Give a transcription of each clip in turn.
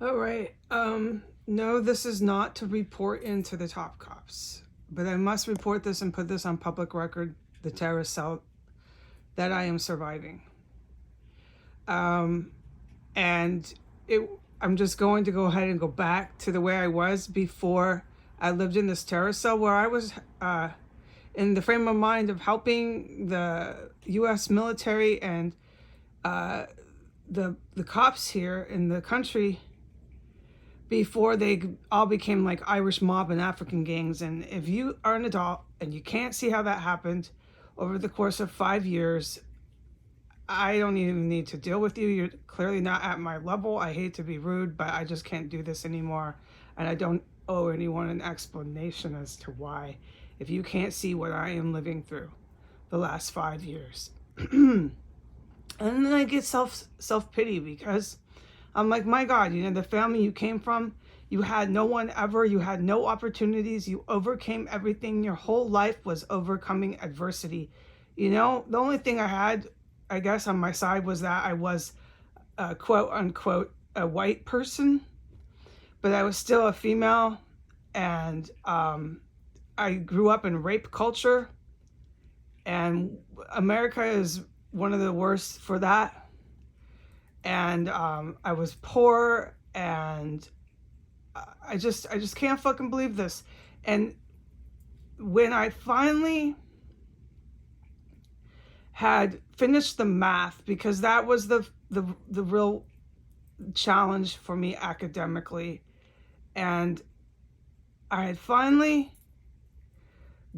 All right. No, this is not to report into the top cops, but I must report this and put this on public record, the terrorist cell that I am surviving. Um, and it, I'm just going to go ahead and go back to the way I was before I lived in this terrorist cell, where I was in the frame of mind of helping the U.S. military and uh, the cops here in the country before they all became like Irish mob and African gangs. And if you are an adult and you can't see how that happened over the course of 5 years, I don't even need to deal with you. You're clearly not at my level. I hate to be rude, but I just can't do this anymore. And I don't owe anyone an explanation as to why, if you can't see what I am living through the last 5 years. And then I get self pity because I'm like, my God, the family you came from, you had no one ever, you had no opportunities, you overcame everything. Your whole life was overcoming adversity. The only thing I had, I guess, on my side was that I was, quote unquote, a white person, but I was still a female. And I grew up in rape culture, and America is one of the worst for that. And I was poor, and I just can't fucking believe this. And when I finally had finished the math, because that was the real challenge for me academically, and I had finally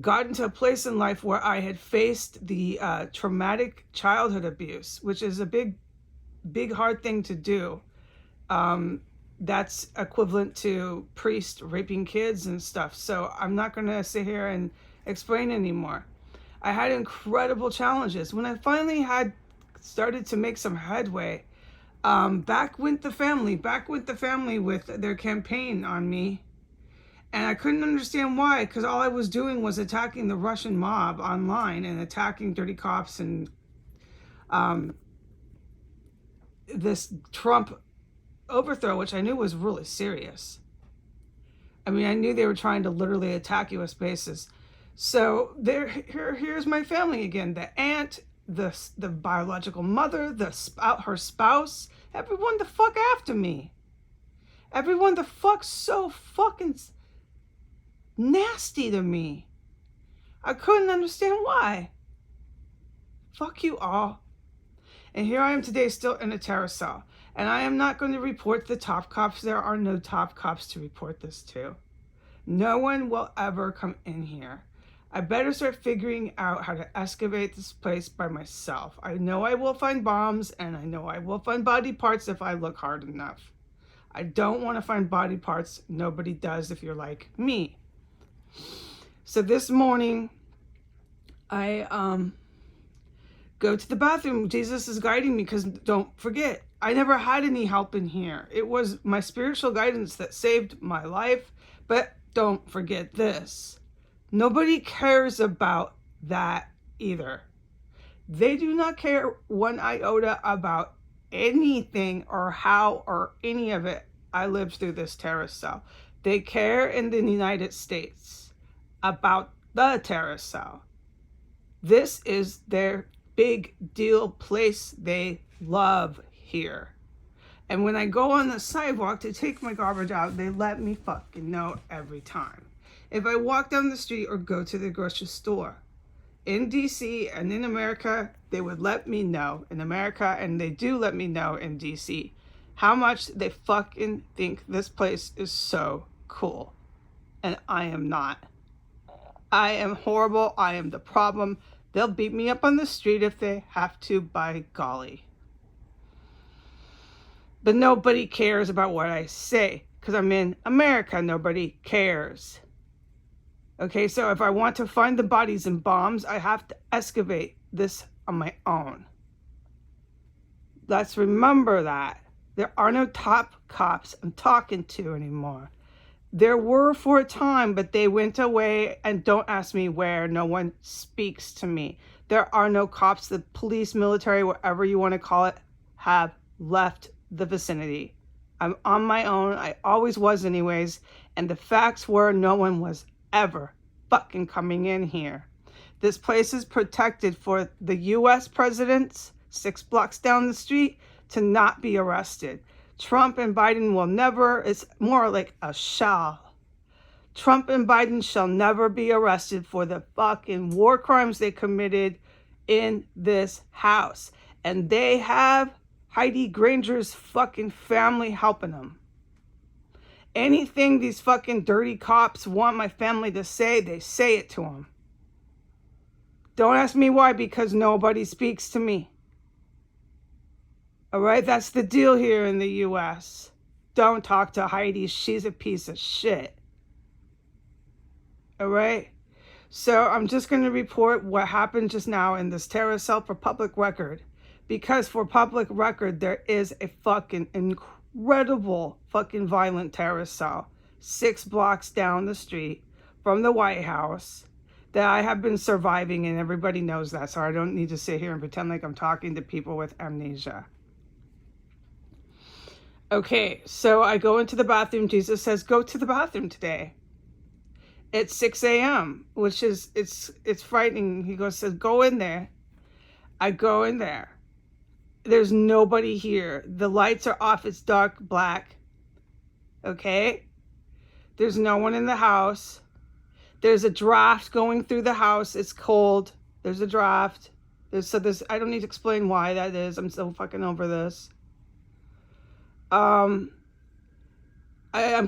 gotten to a place in life where I had faced the traumatic childhood abuse, which is a big hard thing to do. That's equivalent to priests raping kids and stuff. So I'm not going to sit here and explain anymore. I had incredible challenges. When I finally had started to make some headway, back went the family with their campaign on me. And I couldn't understand why, because all I was doing was attacking the Russian mob online and attacking dirty cops and this Trump overthrow, which I knew was really serious. I mean, I knew they were trying to literally attack U.S. bases. So here's my family again: the aunt, the biological mother, her spouse, everyone the fuck after me. Everyone the fuck so fucking nasty to me. I couldn't understand why. Fuck you all. And here I am today, still in a terror cell. And I am not going to report the top cops. There are no top cops to report this to. No one will ever come in here. I better start figuring out how to excavate this place by myself. I know I will find bombs, and I know I will find body parts if I look hard enough. I don't want to find body parts. Nobody does if you're like me. So this morning, I go to the bathroom. Jesus is guiding me, because don't forget, I never had any help in here. It was my spiritual guidance that saved my life. But don't forget this. Nobody cares about that either. They do not care one iota about anything or how or any of it I lived through this terrorist cell. They care in the United States about the terrorist cell. This is their big deal place they love here. And when I go on the sidewalk to take my garbage out, they let me fucking know every time. If I walk down the street or go to the grocery store in DC and in America, they would let me know in America, and they do let me know in DC, how much they fucking think this place is so cool. And I am not. I am horrible. I am the problem. They'll beat me up on the street if they have to, by golly. But nobody cares about what I say, because I'm in America. Nobody cares. Okay, so if I want to find the bodies and bombs, I have to excavate this on my own. Let's remember that. There are no top cops I'm talking to anymore. There were for a time, but they went away, and don't ask me where. No one speaks to me. There are no cops. The police, military, whatever you want to call it, have left the vicinity. I'm on my own. I always was anyways. And the facts were no one was ever fucking coming in here. This place is protected for the U.S. presidents 6 blocks down the street to not be arrested. Trump and Biden will never, it's more like a shall. Trump and Biden shall never be arrested for the fucking war crimes they committed in this house. And they have Heidi Granger's fucking family helping them. Anything these fucking dirty cops want my family to say, they say it to them. Don't ask me why, because nobody speaks to me. All right, that's the deal here in the U.S. Don't talk to Heidi. She's a piece of shit. All right? So I'm just going to report what happened just now in this terror cell for public record. Because for public record, there is a fucking incredible fucking violent terror cell 6 blocks down the street from the White House that I have been surviving, and everybody knows that, so I don't need to sit here and pretend like I'm talking to people with amnesia. Okay, so I go into the bathroom. Jesus says, go to the bathroom today. It's 6 a.m., which is, it's frightening. He says, go in there. I go in there. There's nobody here. The lights are off. It's dark black. Okay? There's no one in the house. There's a draft going through the house. It's cold. There's a draft. I don't need to explain why that is. I'm so fucking over this. I'm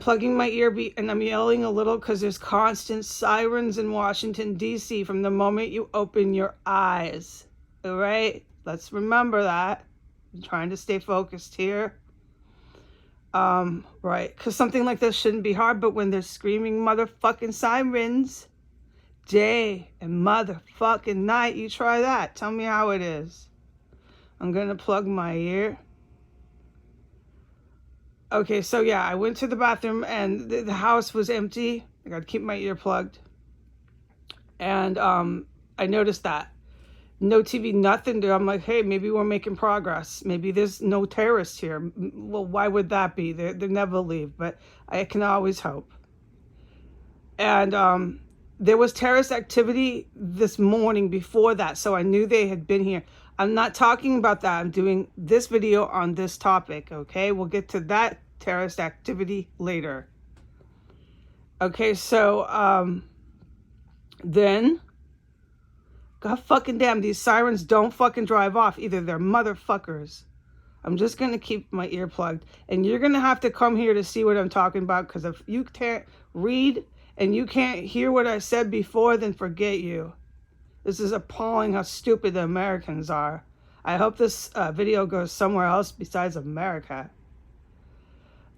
plugging my earbeat and I'm yelling a little because there's constant sirens in Washington, D.C. from the moment you open your eyes. All right? Let's remember that. I'm trying to stay focused here. Right. Because something like this shouldn't be hard, but when there's screaming motherfucking sirens, day and motherfucking night, you try that. Tell me how it is. I'm going to plug my ear. Okay, so yeah, I went to the bathroom and the house was empty. I got to keep my ear plugged. And I noticed that. No TV, nothing. I'm like, hey, maybe we're making progress. Maybe there's no terrorists here. Well, why would that be? They never leave, but I can always hope. And there was terrorist activity this morning before that, so I knew they had been here. I'm not talking about that. I'm doing this video on this topic, okay? We'll get to that terrorist activity later. Okay, so then... God fucking damn, these sirens don't fucking drive off either. They're motherfuckers. I'm just going to keep my ear plugged. And you're going to have to come here to see what I'm talking about. Because if you can't read and you can't hear what I said before, then forget you. This is appalling how stupid the Americans are. I hope this video goes somewhere else besides America.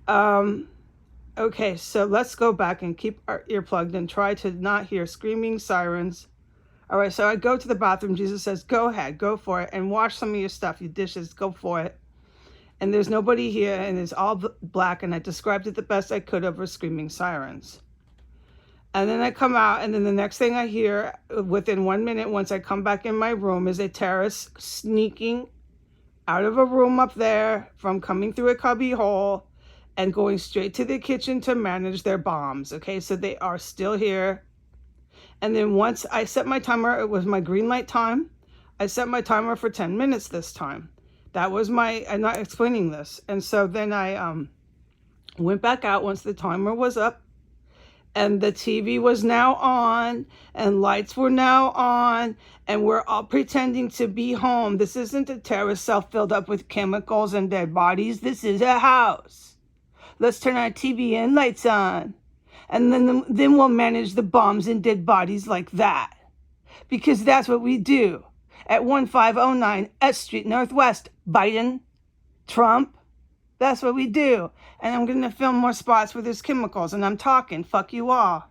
Okay, so let's go back and keep our ear plugged and try to not hear screaming sirens. All right, so I go to the bathroom. Jesus says, go ahead, go for it, and wash some of your stuff, your dishes, go for it. And there's nobody here, and it's all black, and I described it the best I could over screaming sirens. And then I come out, and then the next thing I hear, within 1 minute, once I come back in my room, is a terrorist sneaking out of a room up there from coming through a cubby hole and going straight to the kitchen to manage their bombs. Okay, so they are still here. And then once I set my timer, it was my green light time. I set my timer for 10 minutes this time. That was I'm not explaining this. And so then I went back out once the timer was up. And the TV was now on. And lights were now on. And we're all pretending to be home. This isn't a terrorist cell filled up with chemicals and dead bodies. This is a house. Let's turn our TV and lights on. And then we'll manage the bombs and dead bodies like that. Because that's what we do. At 1509 S Street Northwest, Biden, Trump. That's what we do. And I'm going to film more spots where there's chemicals. And I'm talking. Fuck you all.